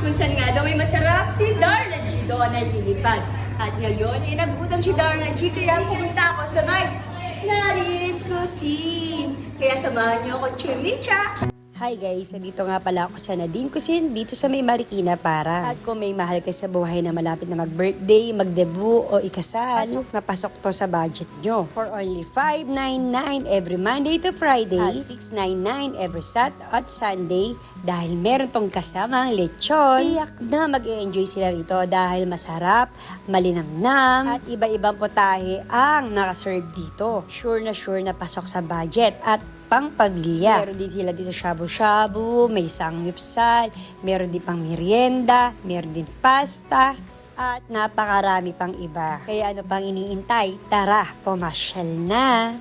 kung saan nga daw ay masarap si Darna G doon ay lilipad. At ngayon ay nagutom si Darna G kaya pumunta ako sa may Narin Cuisine. Kaya samahan niyo ako, Chimicha! Hi guys, dito nga pala ako sa Nadine Cuisine dito sa may Marikina para. At kung may mahal kayo sa buhay na malapit na mag-birthday, mag-debut o ikasal, pasok to sa budget nyo. For only $5.99 every Monday to Friday at $6.99 every Saturday at Sunday dahil meron tong kasamang lechon. Tiyak na mag-e-enjoy sila rito dahil masarap, malinamnam at iba-ibang putahe ang nakaserve dito. Sure na pasok sa budget at pang pamilya. Meron din sila dito shabu-shabu, may samgyupsal, meron din pang merienda, meron din pasta, at napakarami pang iba. Kaya ano pang iniintay? Tara, pumasyal na!